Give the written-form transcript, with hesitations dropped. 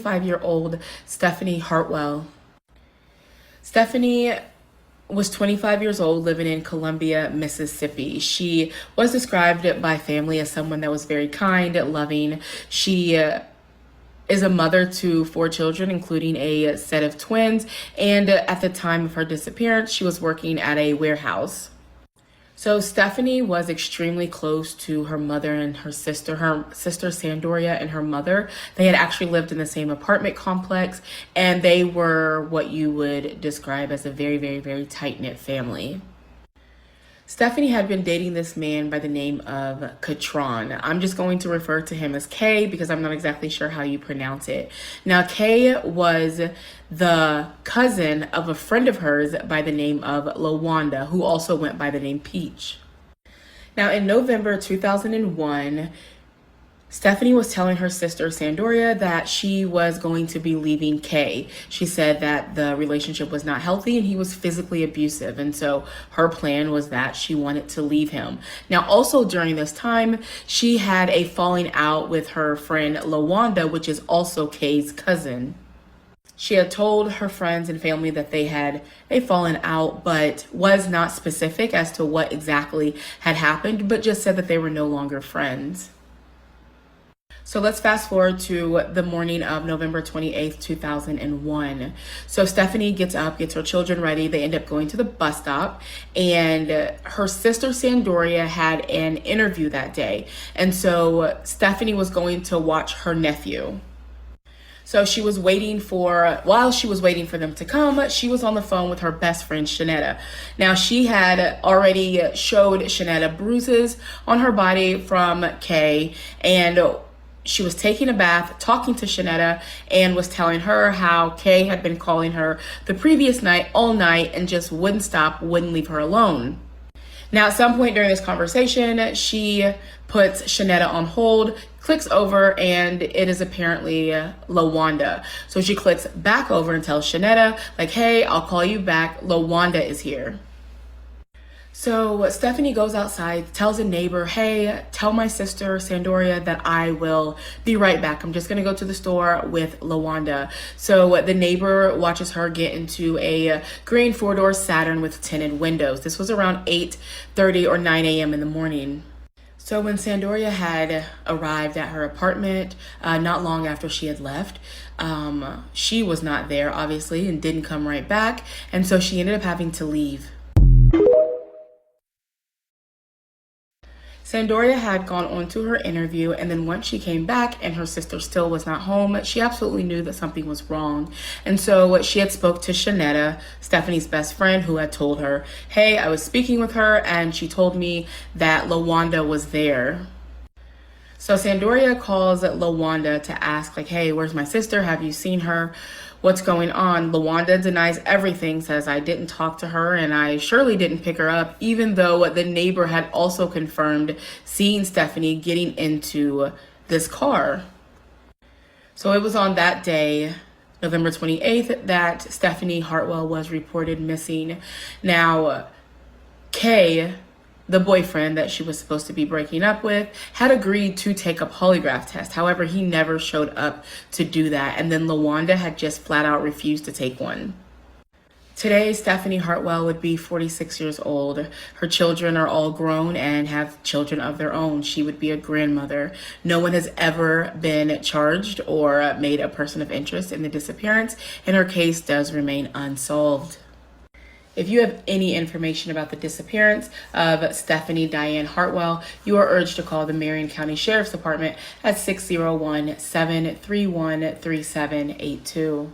25-year-old Stephanie Hartwell. Stephanie was 25 years old, living in Columbia, Mississippi. She was described by family as someone that was very kind, loving. She is a mother to 4 children, including a set of twins. And at the time of her disappearance, she was working at a warehouse. So Stephanie was extremely close to her mother and her sister Sandoria and her mother. They had actually lived in the same apartment complex, and they were what you would describe as a very, very, very tight-knit family. Stephanie had been dating this man by the name of Katron. I'm just going to refer to him as K because I'm not exactly sure how you pronounce it. Now, K was the cousin of a friend of hers by the name of LaWanda, who also went by the name Peach. Now, in November 2001, Stephanie was telling her sister Sandoria that she was going to be leaving Kay. She said that the relationship was not healthy and he was physically abusive. And so her plan was that she wanted to leave him. Now, also during this time, she had a falling out with her friend LaWanda, which is also Kay's cousin. She had told her friends and family that they had a fallen out, but was not specific as to what exactly had happened, but just said that they were no longer friends. So let's fast forward to the morning of November 28th, 2001. So Stephanie gets up, gets her children ready. They end up going to the bus stop, and her sister Sandoria had an interview that day. And so Stephanie was going to watch her nephew. So while she was waiting for them to come, she was on the phone with her best friend, Shanetta. Now, she had already showed Shanetta bruises on her body from Kay, and she was taking a bath, talking to Shanetta, and was telling her how Kay had been calling her the previous night, all night, and just wouldn't stop, wouldn't leave her alone. Now, at some point during this conversation, she puts Shanetta on hold, clicks over, and it is apparently LaWanda. So she clicks back over and tells Shanetta, like, hey, I'll call you back. LaWanda is here. So Stephanie goes outside, tells a neighbor, hey, tell my sister Sandoria that I will be right back. I'm just going to go to the store with LaWanda. So the neighbor watches her get into a green 4-door Saturn with tinted windows. This was around 8:30 or 9 a.m. in the morning. So when Sandoria had arrived at her apartment, not long after she had left, she was not there, obviously, and didn't come right back. And so she ended up having to leave. Sandoria had gone on to her interview, and then once she came back and her sister still was not home, she absolutely knew that something was wrong. And so she had spoke to Shanetta, Stephanie's best friend, who had told her, hey, I was speaking with her and she told me that LaWanda was there. So Sandoria calls LaWanda to ask, like, hey, where's my sister? Have you seen her? What's going on? LaWanda denies everything, says I didn't talk to her and I surely didn't pick her up, even though the neighbor had also confirmed seeing Stephanie getting into this car. So it was on that day, November 28th, that Stephanie Hartwell was reported missing. Now, Kay, the boyfriend that she was supposed to be breaking up with, had agreed to take a polygraph test. However, he never showed up to do that. And then LaWanda had just flat out refused to take one. Today, Stephanie Hartwell would be 46 years old. Her children are all grown and have children of their own. She would be a grandmother. No one has ever been charged or made a person of interest in the disappearance, and her case does remain unsolved. If you have any information about the disappearance of Stephanie Diane Hartwell, you are urged to call the Marion County Sheriff's Department at 601-731-3782.